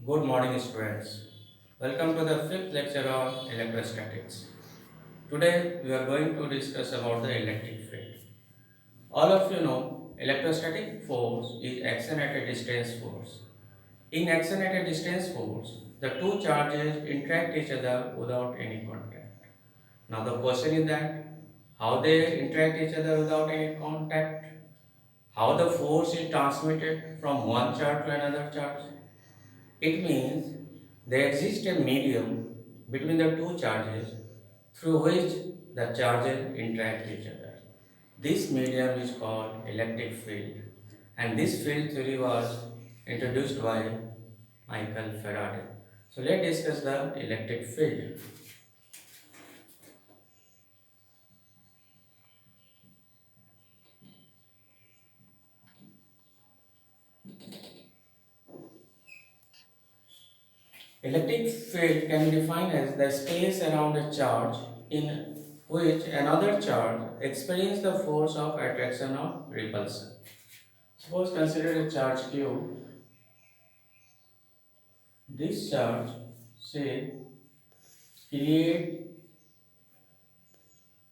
Good morning, students. Welcome to the fifth lecture on electrostatics. Today, we are going to discuss about the electric field. All of you know, electrostatic force is action at a distance force. In action at a distance force, the two charges interact each other without any contact. Now, the question is that how they interact each other without any contact, how the force is transmitted from one charge to another charge. It means there exists a medium between the two charges through which the charges interact with each other. This medium is called electric field, and this field theory was introduced by Michael Faraday. So let's discuss the electric field. Electric field can be defined as the space around a charge in which another charge experiences the force of attraction or repulsion. Suppose consider a charge Q. This charge, say, create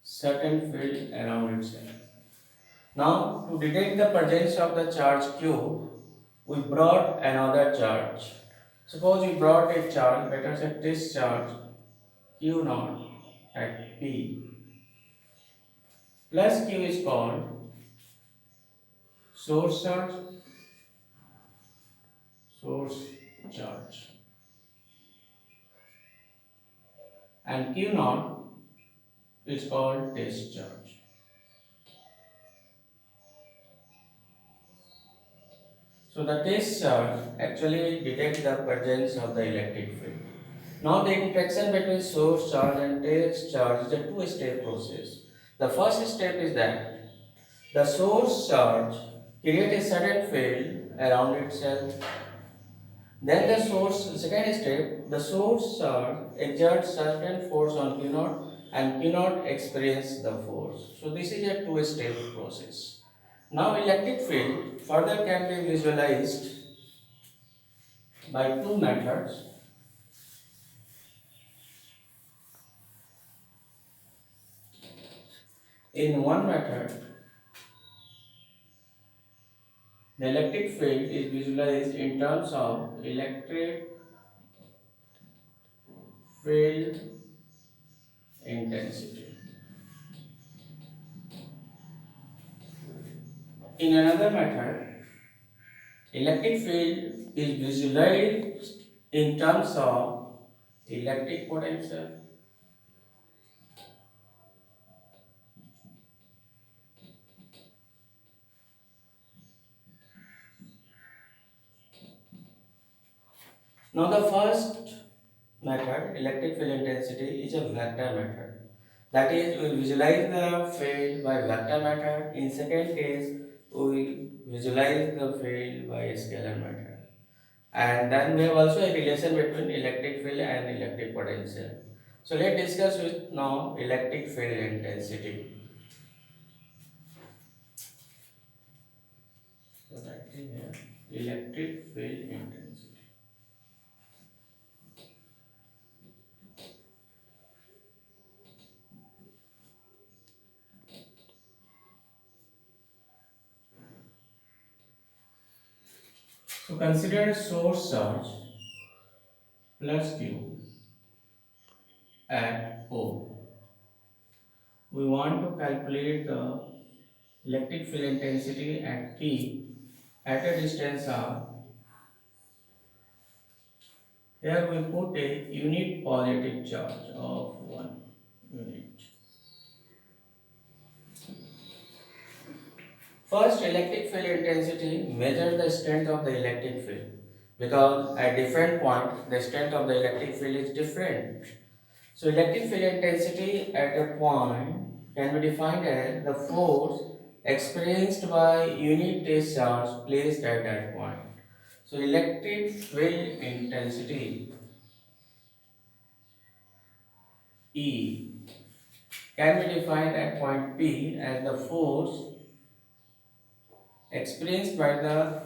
certain field around itself. Now, to detect the presence of the charge Q, we brought another charge. Suppose we brought a charge, let us say this charge Q naught at P plus Q is called source charge, source charge, and Q naught is called test charge. So the test charge actually detects the presence of the electric field. Now the interaction between source charge and test charge is a two-step process. The first step is that the source charge creates a certain field around itself. Then second step, the source charge exerts certain force on Q naught and Q naught experience the force. So this is a two-step process. Now electric field further can be visualized by two methods. In one method, the electric field is visualized in terms of electric field intensity. In another method, electric field is visualized in terms of electric potential. Now the first method, electric field intensity, is a vector method. That is, we visualize the field by vector method. In second case, we visualize the field by scalar method. And then we have also a relation between electric field and electric potential. So let's discuss with now electric field intensity. So writing here, electric field intensity. So consider a source charge plus Q at O. We want to calculate the electric field intensity at P at a distance R. Here we put a unit positive charge of 1 unit. First, electric field intensity measures the strength of the electric field because at different point the strength of the electric field is different. So electric field intensity at a point can be defined as the force experienced by unit test charge placed at that point. So electric field intensity E can be defined at point P as the force experienced by the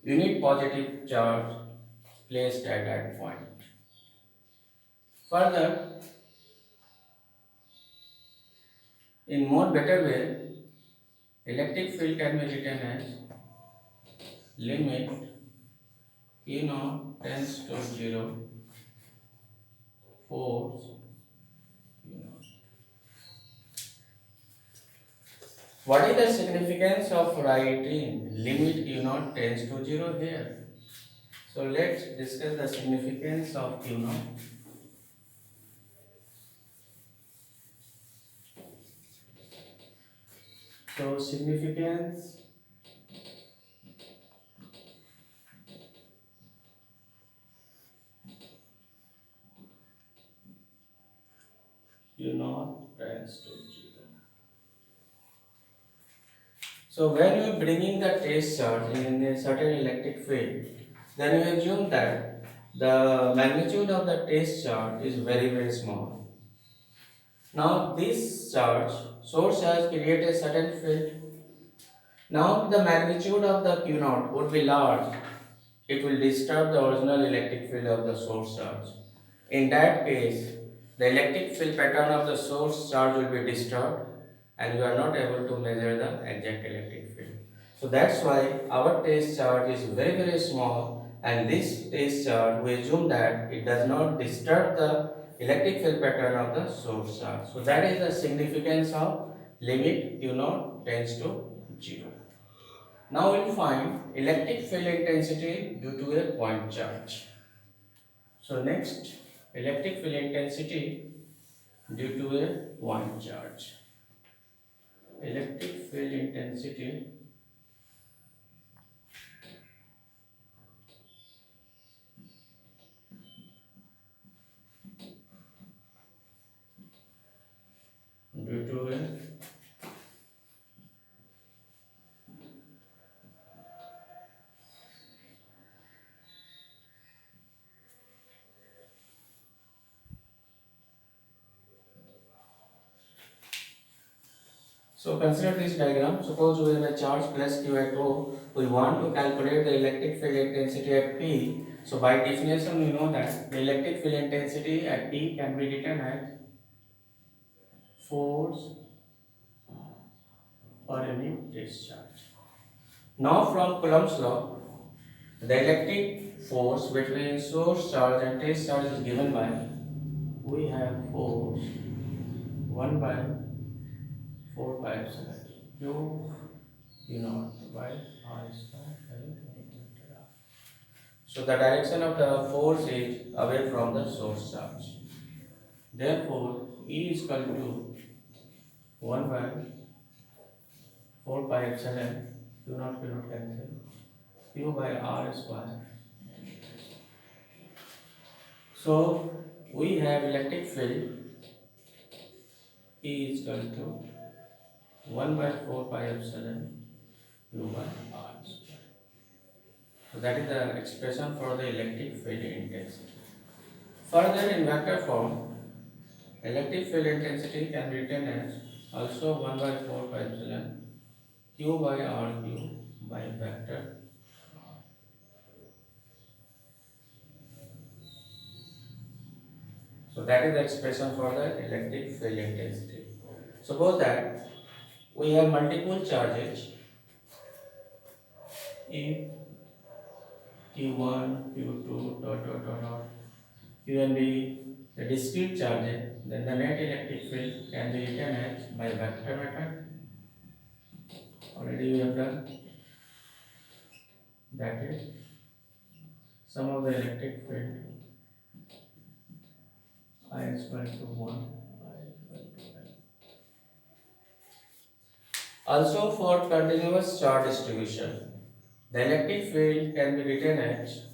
unit positive charge placed at that point. Further, in more better way, electric field can be written as limit E naught tends to 0, force E naught. What is the significance of writing limit U naught tends to 0 here? So let's discuss the significance of U naught. So significance U naught tends to 0. So when you are bringing the test charge in a certain electric field, then you assume that the magnitude of the test charge is very small. Now this charge source has created a certain field. Now the magnitude of the Q naught would be large. It will disturb the original electric field of the source charge. In that case, the electric field pattern of the source charge will be disturbed and you are not able to measure the exact electric field. So that's why our test charge is very small, and this test charge we assume that it does not disturb the electric field pattern of the source charge. So that is the significance of limit Q naught tends to 0. Now we'll find electric field intensity due to a point charge. So next, electric field intensity due to a point charge. Electric field intensity due to a So consider this diagram. Suppose we have a charge plus Q at O. We want to calculate the electric field intensity at P. So by definition we know that the electric field intensity at P can be written as force per unit discharge. Now from Coulomb's law, the electric force between source charge and test charge is given by, we have force 1 by 4 pi epsilon Q U naught by R square L. So the direction of the force is away from the source charge. Therefore, E is equal to 1 by 4 pi epsilon Q naught cancel Q by R square. So we have electric field E is equal to 1 by 4 pi epsilon Q by R square. So that is the expression for the electric field intensity. Further, in vector form, electric field intensity can be written as also 1 by 4 pi epsilon Q by R Q by vector. So that is the expression for the electric field intensity. Suppose that we have multiple charges E, Q1, Q2, Q and B, the discrete charges, then the net electric field can be written as by vector method. Already we have done. That is sum of the electric field I is equal to 1, I is equal to L. Also for continuous charge distribution, the electric field can be written as,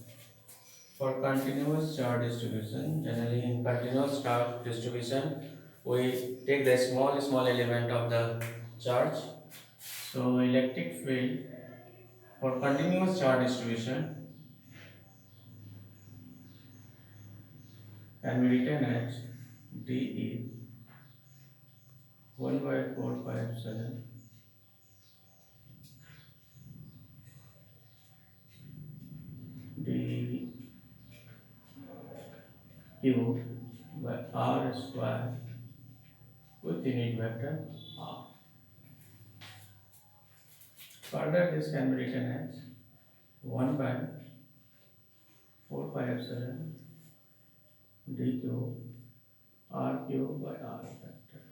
for continuous charge distribution, generally in continuous charge distribution, we take the small element of the charge. So electric field for continuous charge distribution can be written as dE 1 by 4 pi epsilon d q by r square with unit vector r. Further, this can be written as 1 by 4 pi epsilon dq r cube by r vector.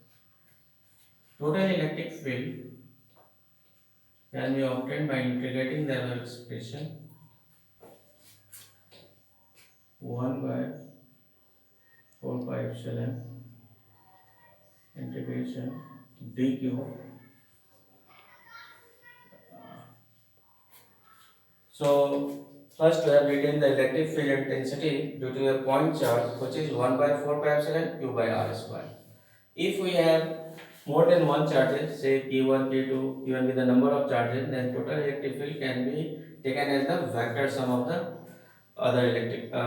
Total electric field can be obtained by integrating the above expression 1 by 4 pi epsilon integration dq. So first we have written the electric field intensity due to a point charge which is 1 by 4 pi epsilon q by r square. If we have more than one charges, say Q1, Q2, given with the number of charges, then total electric field can be taken as the vector sum of the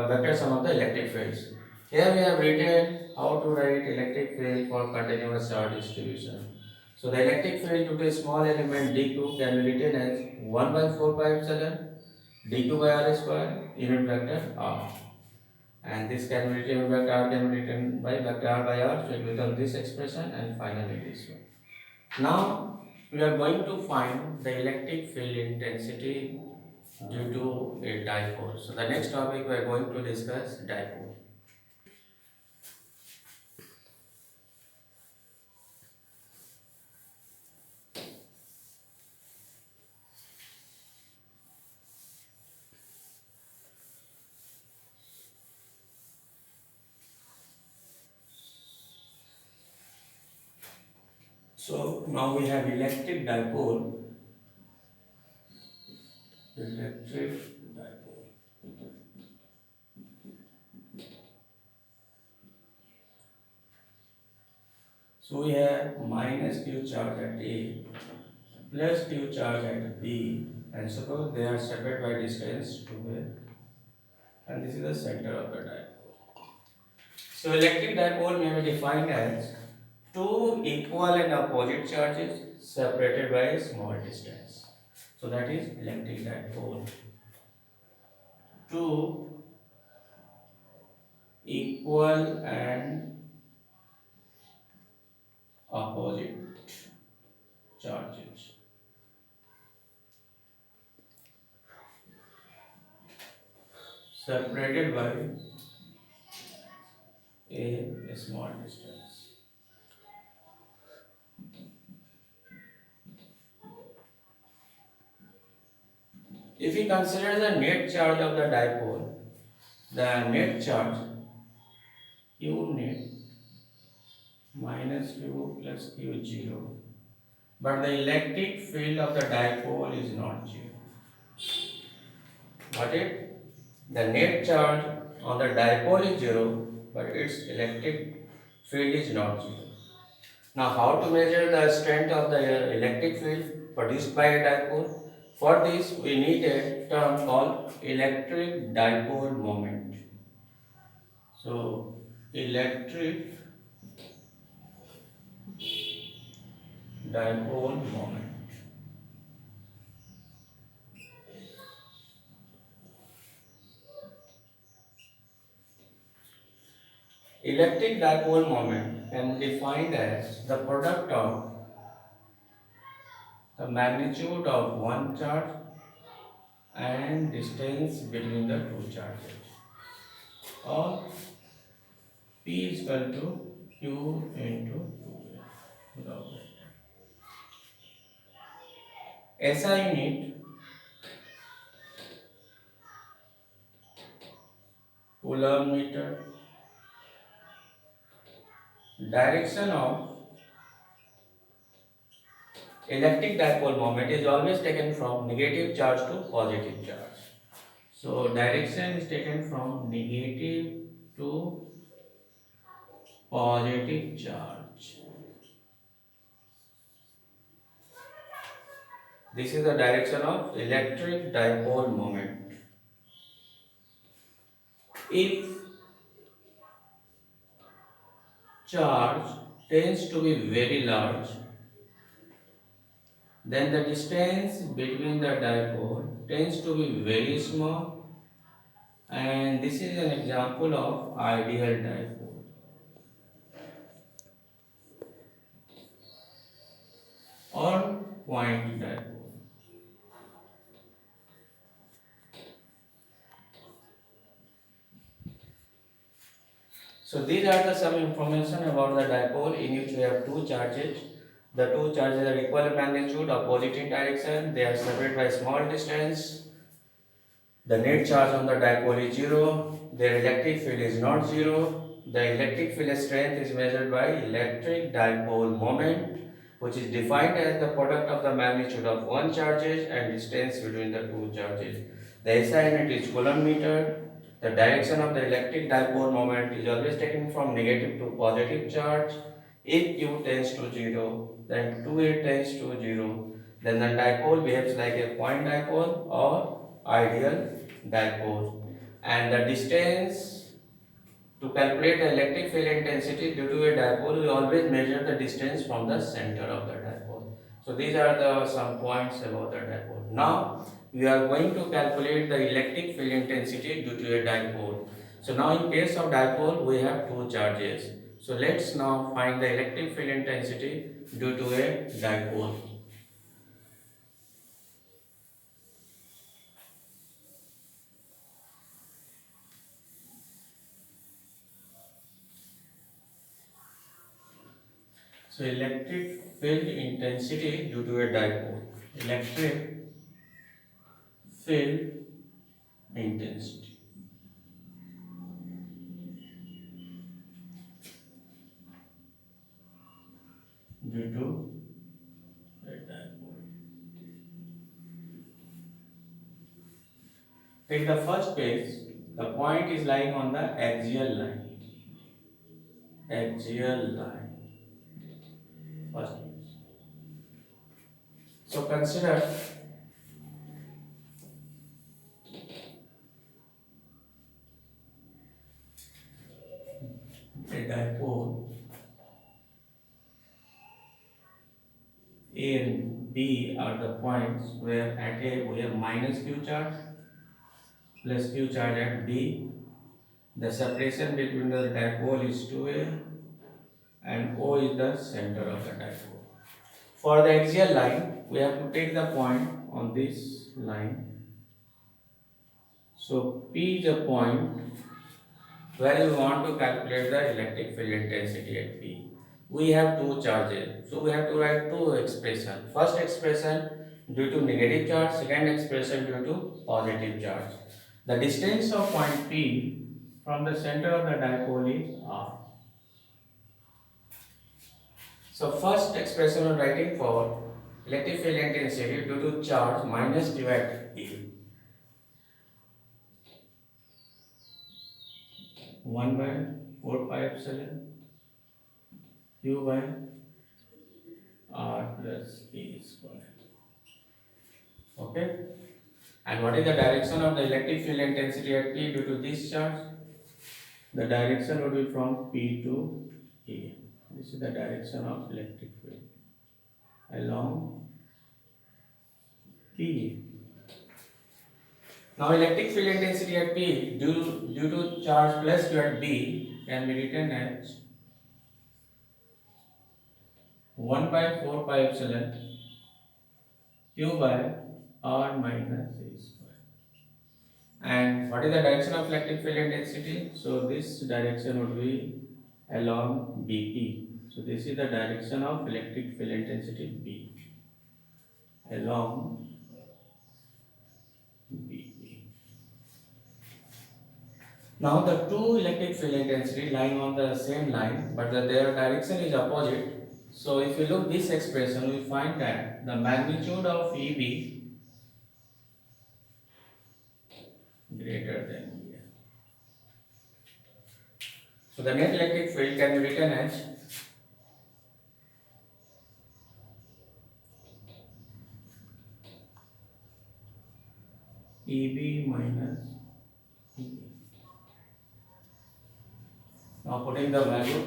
vector sum of the electric fields. Here we have written how to write electric field for continuous charge distribution. So the electric field due to a small element dq can be written as 1 by 4 pi epsilon dq by r square unit vector r. And this can be written vector r can be written by vector r by r, so it becomes this expression and finally this one. Now we are going to find the electric field intensity due to a dipole. So the next topic we are going to discuss dipole. So now we have electric dipole. Electric dipole. So we have minus q charge at A plus q charge at B, and suppose they are separated by distance 2a, and this is the center of the dipole. So electric dipole may be defined as two equal and opposite charges separated by a small distance. So that is electric dipole. Two equal and opposite charges separated by a small distance. If we consider the net charge of the dipole, the net charge q net minus q plus q 0, but the electric field of the dipole is not 0. Got it? The net charge on the dipole is 0, but its electric field is not 0. Now, how to measure the strength of the electric field produced by a dipole? For this, we need a term called electric dipole moment. So, electric dipole moment. Electric dipole moment can be defined as the product of the magnitude of one charge and distance between the two charges, or P is equal to Q into 2A. SI unit Coulomb meter. Direction of electric dipole moment is always taken from negative charge to positive charge. So direction is taken from negative to positive charge. This is the direction of electric dipole moment. If charge tends to be very large, then the distance between the dipole tends to be very small, and this is an example of ideal dipole or point dipole. So these are the some information about the dipole in which we have two charges. The two charges are equal in magnitude, opposite in direction. They are separated by small distance. The net charge on the dipole is zero. Their electric field is not zero. The electric field strength is measured by electric dipole moment, which is defined as the product of the magnitude of one charges and distance between the two charges. The SI unit is coulomb meter. The direction of the electric dipole moment is always taken from negative to positive charge. If Q tends to 0, then 2A tends to 0, then the dipole behaves like a point dipole or ideal dipole. And the distance, to calculate the electric field intensity due to a dipole, we always measure the distance from the center of the dipole. So these are the some points about the dipole. Now we are going to calculate the electric field intensity due to a dipole. So now in case of dipole, we have two charges. So let's now find the electric field intensity due to a dipole. So electric field intensity due to a dipole. Electric field intensity due to a dipole. Take the first case. The point is lying on the axial line. Axial line. First case. So consider a dipole A and B are the points where at A we have minus Q charge plus Q charge at B. The separation between the dipole is 2A and O is the center of the dipole. For the axial line, we have to take the point on this line. So P is a point where we want to calculate the electric field intensity at P. We have two charges, so we have to write two expressions. First expression due to negative charge, second expression due to positive charge. The distance of point P from the center of the dipole is R. So first expression I'm writing for electric field intensity due to charge minus q at E. 1 by 4 pi epsilon q by r plus E square. Okay. And what is the direction of the electric field intensity at P due to this charge? The direction would be from P to E. This is the direction of electric field along P. Now electric field intensity at P due to charge plus Q at B can be written as 1 by 4 pi epsilon Q by R minus A square. And what is the direction of electric field intensity? So this direction would be along BP. So this is the direction of electric field intensity B along BP. Now the two electric field intensity lying on the same line, but their direction is opposite. So if you look this expression, we find that the magnitude of EB greater than EF. So the net electric field can be written as EB minus EF. Now putting the value,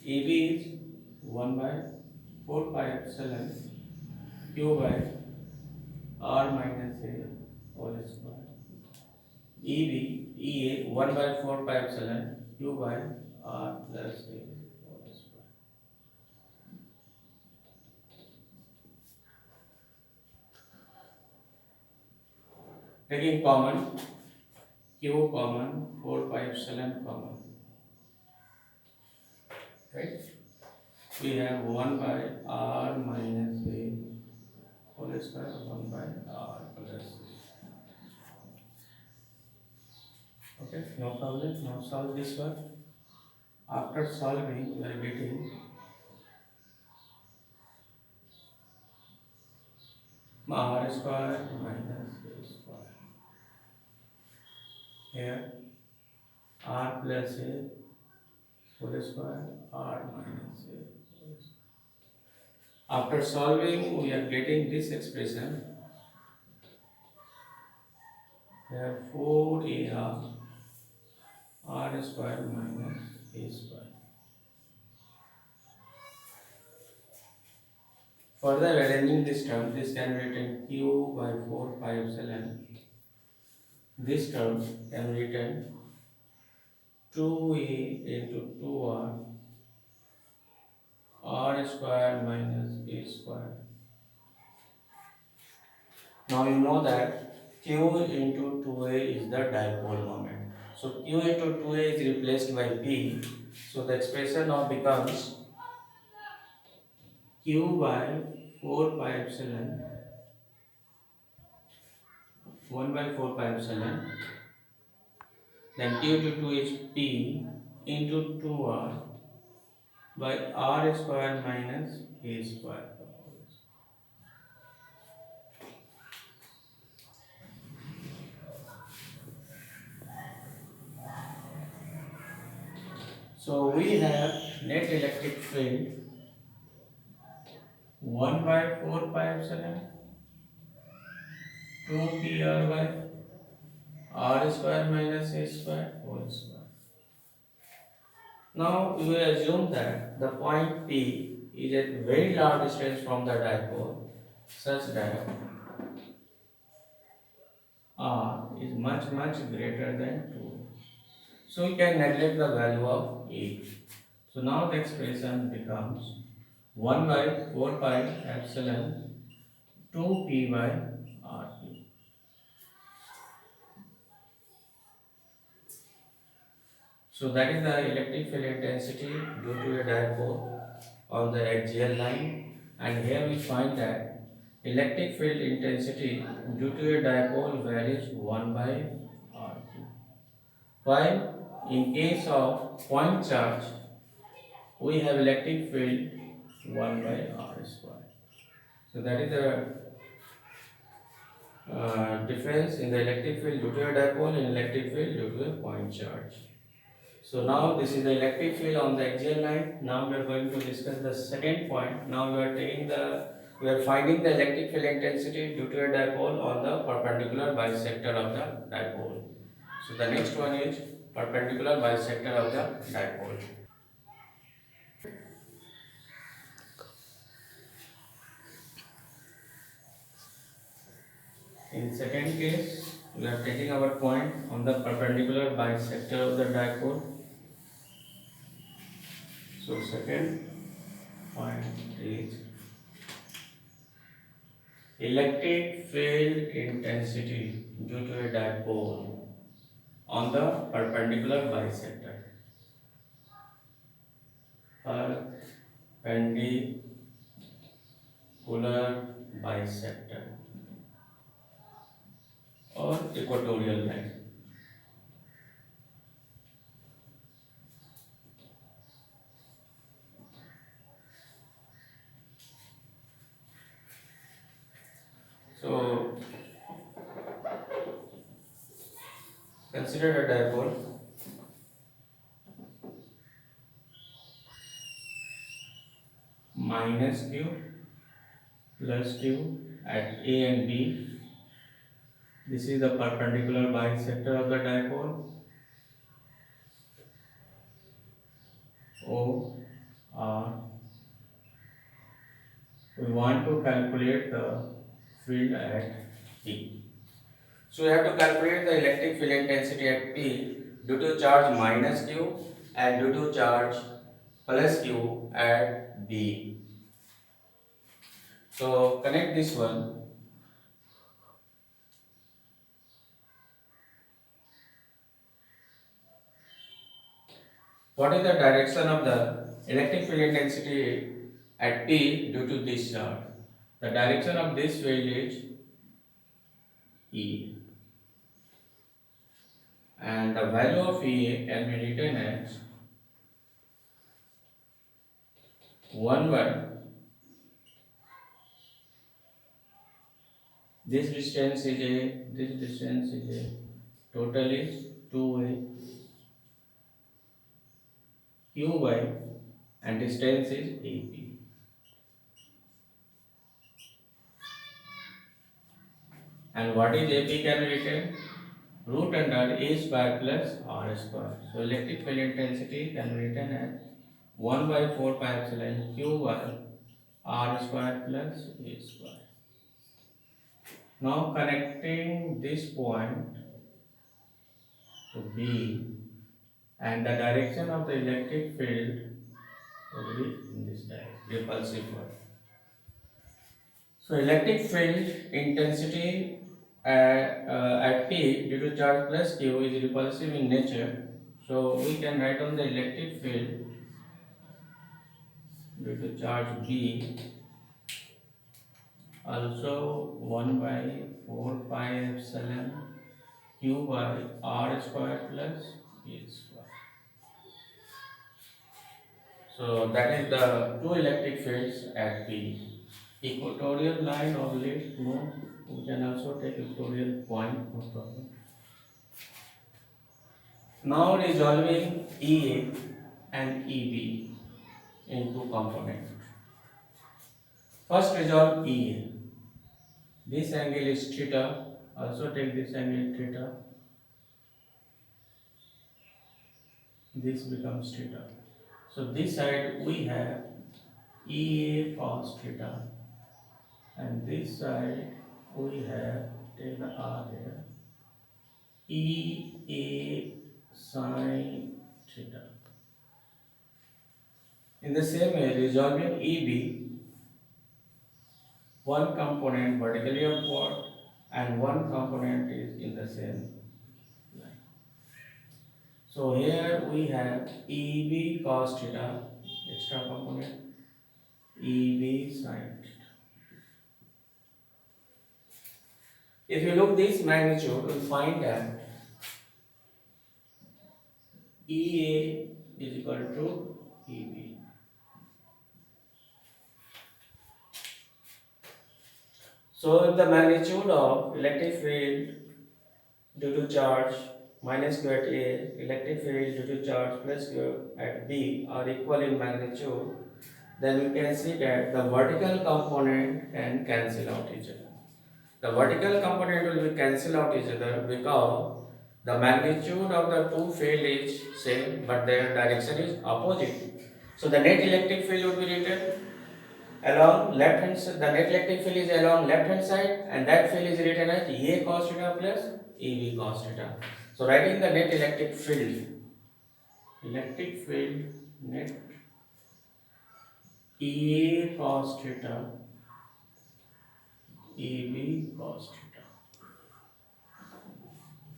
EB is 1 by 4 pi epsilon q by r minus a whole square. EB, EA 1 by 4 pi epsilon q by r plus a whole square. Taking common, q common, 4 pi epsilon common. Right? We have 1 by r minus a whole square, 1 by r plus a. Okay, no problem. Now solve this one. After solving, we are getting r square minus a square. Here, r plus a whole square, r minus a whole square. After solving, we are getting this expression. Here, 4ar r square minus a square. Further arranging this term, this can be written q by 4 pi epsilon. This term can be written 2a into 2r r square minus a square. Now you know that q into 2a is the dipole moment. So q into 2a is replaced by p. So the expression now becomes q by 4 pi epsilon 1 by 4 pi epsilon, then q into 2 is p into 2r by r square minus a square. So we have net electric field 1 by 4 pi epsilon 2 pr by r square minus a square whole square. Now we will assume that the point P is at very large distance from the dipole such that r is much greater than 2. So we can neglect the value of A. So now the expression becomes 1 by 4 pi epsilon 2p by r. So that is the electric field intensity due to a dipole on the axial line, and here we find that electric field intensity due to a dipole varies 1 by r cube. While in case of point charge, we have electric field 1 by r square. So that is the difference in the electric field due to a dipole and electric field due to a point charge. So now this is the electric field on the axial line. Now we are going to discuss the second point. Now we are finding the electric field intensity due to a dipole on the perpendicular bisector of the dipole. So the next one is perpendicular bisector of the dipole. In second case, we are taking our point on the perpendicular bisector of the dipole. So second point is electric field intensity due to a dipole on the perpendicular bisector. Perpendicular bisector or equatorial line. So consider a dipole minus q plus q at A and B. This is the perpendicular bisector of the dipole. O R we want to calculate the field at P. So we have to calculate the electric field intensity at P due to charge minus Q and due to charge plus Q at B. So connect this one. What is the direction of the electric field intensity at P due to this charge? The direction of this field is E, and the value of E can be written as 1 by this distance is A, this distance is A, total is 2A, Q by, and distance is AP. And what is AP can be written? Root under A square plus R square. So electric field intensity can be written as 1 by 4 pi epsilon Q by R square plus A square. Now connecting this point to B, and the direction of the electric field will be in this direction, repulsive one. So electric field intensity at P due to charge plus Q is repulsive in nature. So we can write on the electric field due to charge B also 1 by 4 pi epsilon Q by R square plus A square. So that is the two electric fields at P. Equatorial line or late, no, we can also take equatorial point, no problem. Now resolving EA and EB into components. First resolve EA. This angle is theta. Also take this angle theta. This becomes theta. So this side we have EA cos theta, and this side we have, take the R here, EA sin theta. In the same way, resolving EB, one component vertically upward and one component is in the same line. So here we have EB cos theta, extra component, EB sin theta. If you look this magnitude, we find that EA is equal to EB. So if the magnitude of electric field due to charge minus Q at A, electric field due to charge plus Q at B are equal in magnitude, then we can see that the vertical component can cancel out each other. The vertical component will be cancel out each other because the magnitude of the two field is same but their direction is opposite. So the net electric field would be written along left hand side. The net electric field is along left hand side, and that field is written as A cos theta plus EB cos theta. So writing the net electric field net EA cos theta EB cos theta.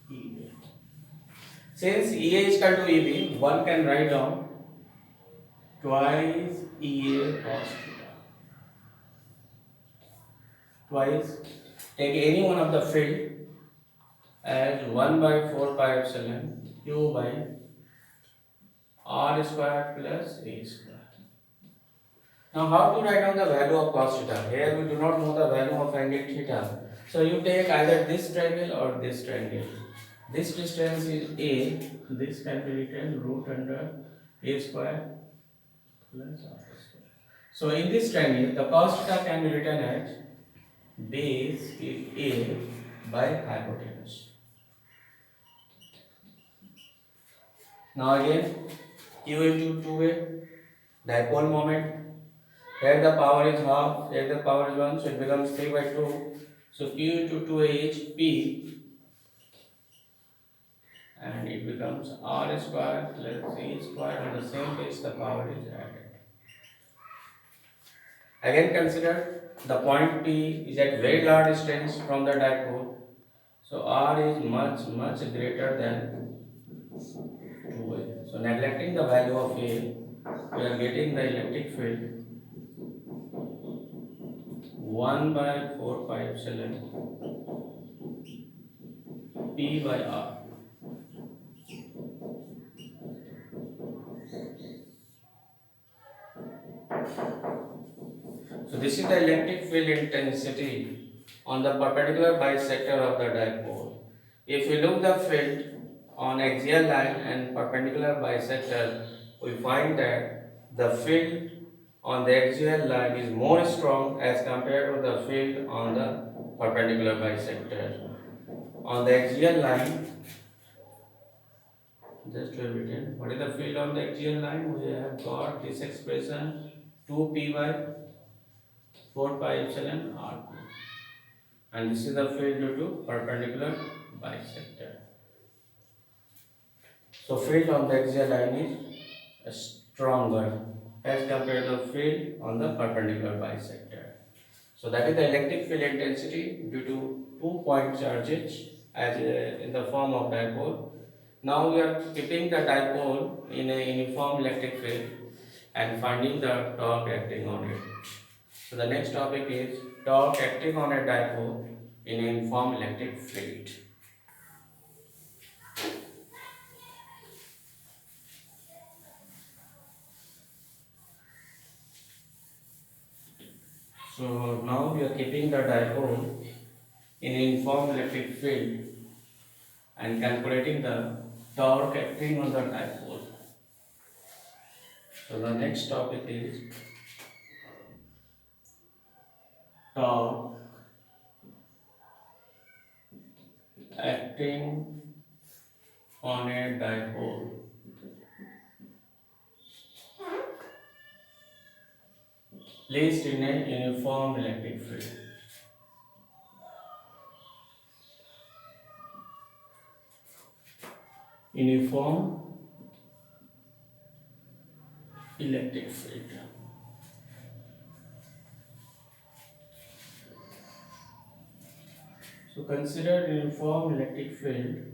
EB. Since EA is equal to EB, one can write down twice EA cos theta. Twice, take any one of the field as 1 by 4 pi epsilon Q by R square plus A square. Now how to write down the value of cos theta? Here we do not know the value of angle theta. So you take either this triangle or this triangle. This distance is A, this can be written root under A square plus R square. So in this triangle, the cos theta can be written as base is A by hypotenuse. Now again, Q into 2A, dipole moment. Here the power is half, here the power is 1, so it becomes 3 by 2. So Q into 2A is P, and it becomes R square plus C square. On the same place the power is added. Again consider the point P is at very large distance from the dipole. So R is much greater than 2A. So neglecting the value of A, we are getting the electric field 1 by 4 pi epsilon P by R. So this is the electric field intensity on the perpendicular bisector of the dipole. If we look the field on axial line and perpendicular bisector, we find that the field on the axial line is more strong as compared to the field on the perpendicular bisector. On the axial line, just to have written, what is the field on the axial line? We have got this expression 2p by 4 pi epsilon r2, and this is the field due to perpendicular bisector. So field on the axial line is stronger as compared to field on the perpendicular bisector. So that is the electric field intensity due to 2-point charges as in the form of dipole. Now we are keeping the dipole in a uniform electric field and finding the torque acting on it. So the next topic is torque acting on a dipole in a uniform electric field. So now we are keeping the dipole in a uniform electric field and calculating the torque acting on the dipole. So the next topic is torque acting on a dipole. Placed in a uniform electric field. Uniform electric field. So consider uniform electric field.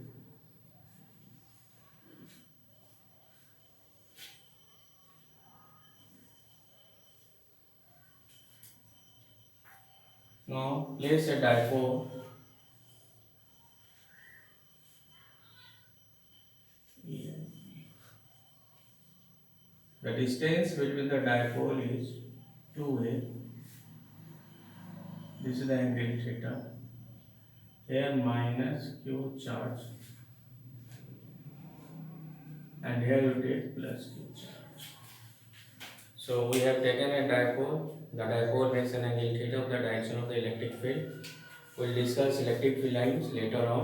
Now place a dipole here. The distance between the dipole is 2a. This is the angle theta. Here minus q charge, and here you take plus q charge. So we have taken a dipole. The dipole makes an angle theta of the direction of the electric field. We will discuss electric field lines later on.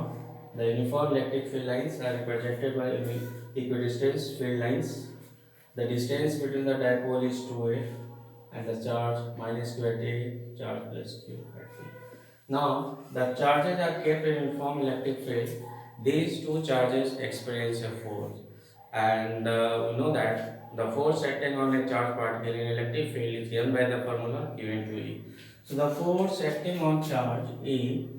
The uniform electric field lines are represented by equidistant field lines. The distance between the dipole is 2a and the charge minus q at a, charge plus q at b. Now the charges are kept in uniform electric field. These two charges experience a force, and we know that the force acting on a charged particle in electric field is given by the formula Q into E. So the force acting on charge E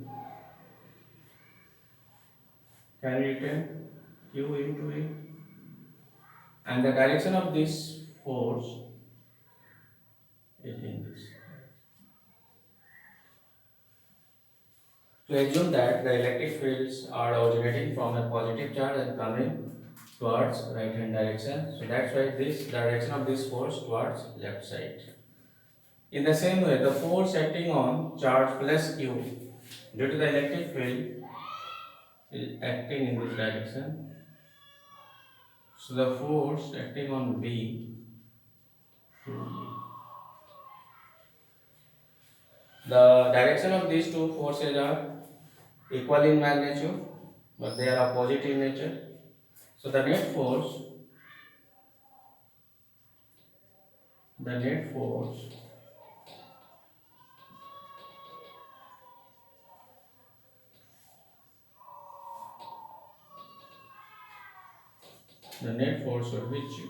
can be written Q into E, and the direction of this force is in this. To assume that the electric fields are originating from a positive charge and coming towards right hand direction, so that's why this direction of this force towards left side. In the same way, the force acting on charge plus q due to the electric field is acting in this direction. So the force acting on B, the direction of these two forces are equal in magnitude, but they are opposite in nature. So the net force the net force would be Q.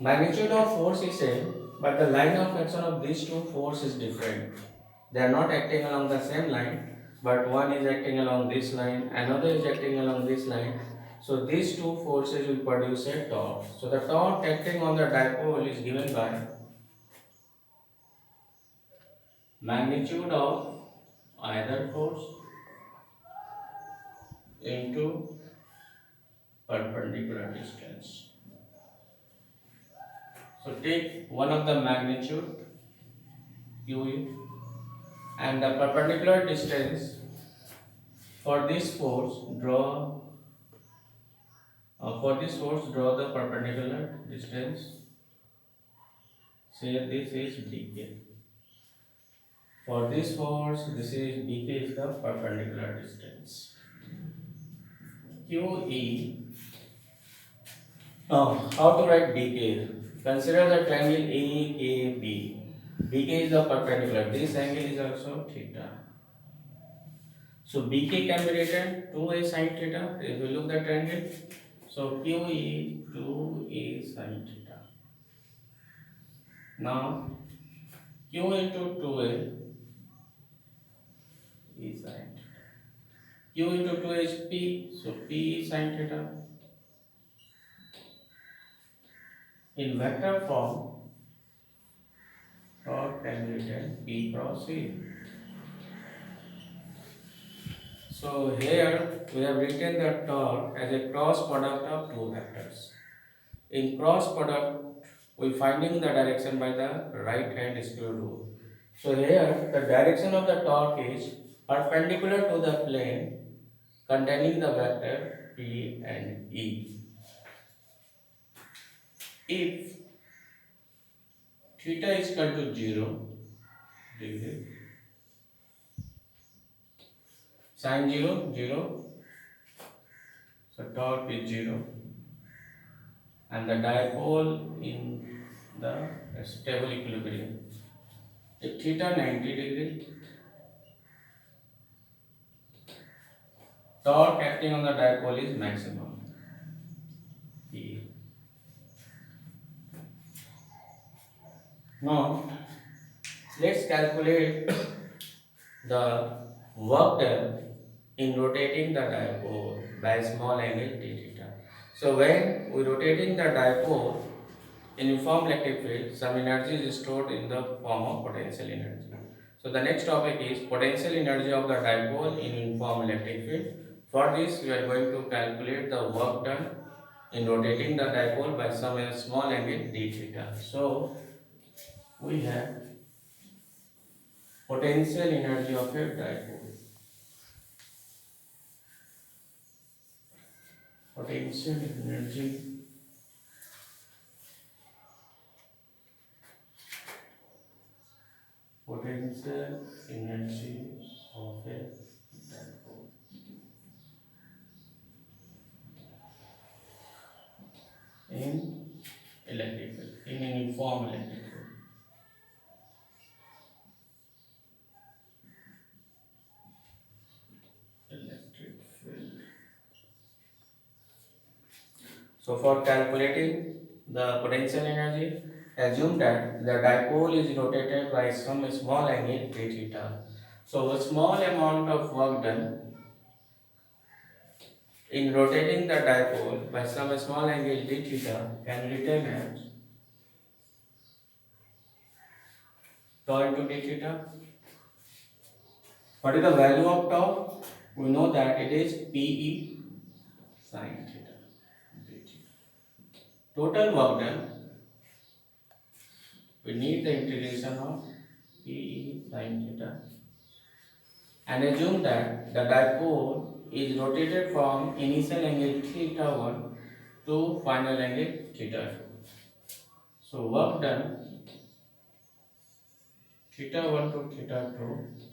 Magnitude of force is same, but the line of action of these two forces is different. They are not acting along the same line, but one is acting along this line, another is acting along this line. So these two forces will produce a torque. So the torque acting on the dipole is given by magnitude of either force into perpendicular distance. So take one of the magnitude QE and the perpendicular distance for this force draw the perpendicular distance. Say this is dk. For this force, this is dk is the perpendicular distance. QE. Now, how to write dk? Consider the triangle AKB. BK is the perpendicular. This angle is also theta. So BK can be written 2a sin theta. If you look at the triangle, so QE 2a sin theta. Now Q into 2a is sin theta. Q into 2 is P, so P is sin theta. In vector form, torque can be written P cross E. So here we have written the torque as a cross product of two vectors. In cross product, we finding the direction by the right hand screw rule. So here the direction of the torque is perpendicular to the plane containing the vector P and E. If theta is equal to 0 degree, sin 0, 0, so torque is 0, and the dipole in the stable equilibrium. If theta 90 degree, torque acting on the dipole is maximum. E. Now, let's calculate the work done in rotating the dipole by small angle d theta. So when we rotating the dipole in uniform electric field, some energy is stored in the form of potential energy. So the next topic is potential energy of the dipole in uniform electric field. For this, we are going to calculate the work done in rotating the dipole by some small angle d theta. So we have potential energy of a dipole. Potential energy potential energy of a dipole in electric field, in an uniform electric field. Electric field. So for calculating the potential energy, assume that the dipole is rotated by some small angle d theta. So a small amount of work done in rotating the dipole by some small angle d theta can be written as tau into d theta. What is the value of tau? We know that it is Pe sin theta d theta. Total work done, we need the integration of Pe sin theta and assume that the dipole is rotated from initial angle theta 1 to final angle theta 2. So work done theta 1 to theta 2,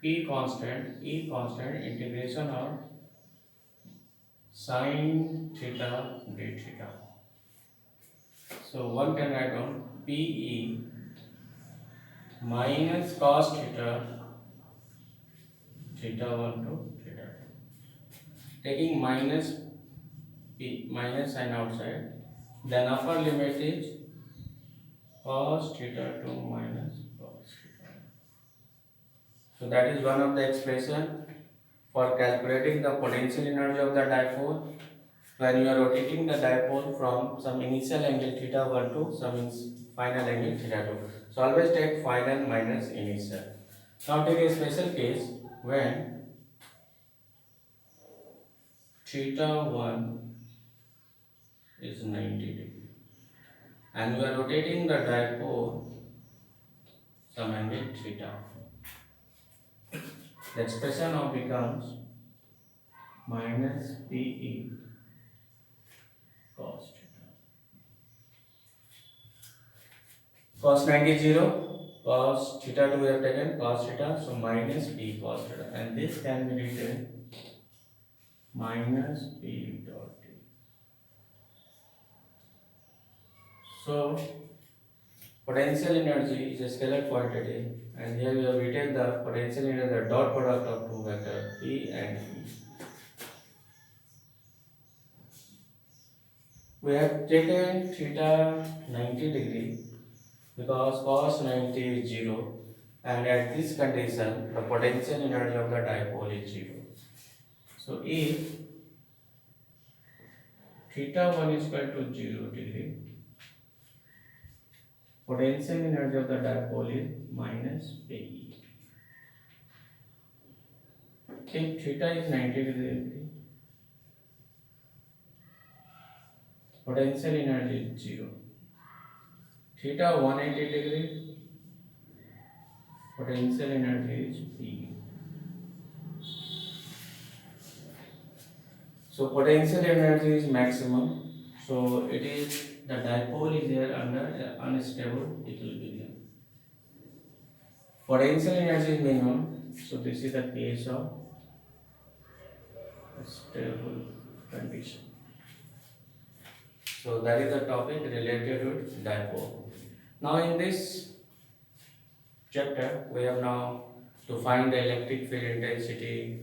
P constant, E constant, integration of sin theta d theta. So one can write down Pe minus cos theta 1 to theta 2. taking minus p minus sign outside, then upper limit is cos theta 2 minus cos theta. So that is one of the expression for calculating the potential energy of the dipole when you are rotating the dipole from some initial angle theta 1 to some final angle theta 2. So always take final minus initial. Now take a special case when theta 1 is 90 degree and we are rotating the dipole some angle theta. The expression now becomes minus PE cos theta. Cos 90 0, cos theta 2 we have taken cos theta, so minus P cos theta, and this can be written minus P dot T. So potential energy is a scalar quantity, and here we have written the potential energy, the dot product of two vectors P and E. We have taken theta 90 degree because cos 90 is 0, and at this condition the potential energy of the dipole is 0. So if theta 1 is equal to 0 degree, potential energy of the dipole is minus Pe. If theta is 90 degree, potential energy is 0. Theta 180 degree, potential energy is P. So potential energy is maximum. So it is the dipole is here under unstable equilibrium. Potential energy is minimum. So this is the case of stable condition. So that is the topic related to dipole. Now in this chapter we have now to find the electric field intensity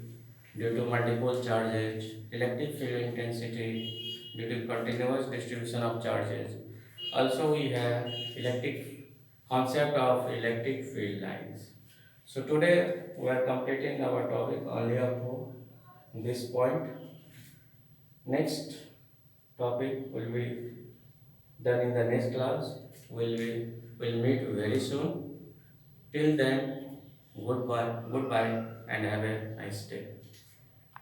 due to multiple charges, electric field intensity due to continuous distribution of charges. Also we have electric concept of electric field lines. So today we are completing our topic only up to this point. Next topic will be done in the next class. Will meet very soon. Till then, goodbye and have a nice day.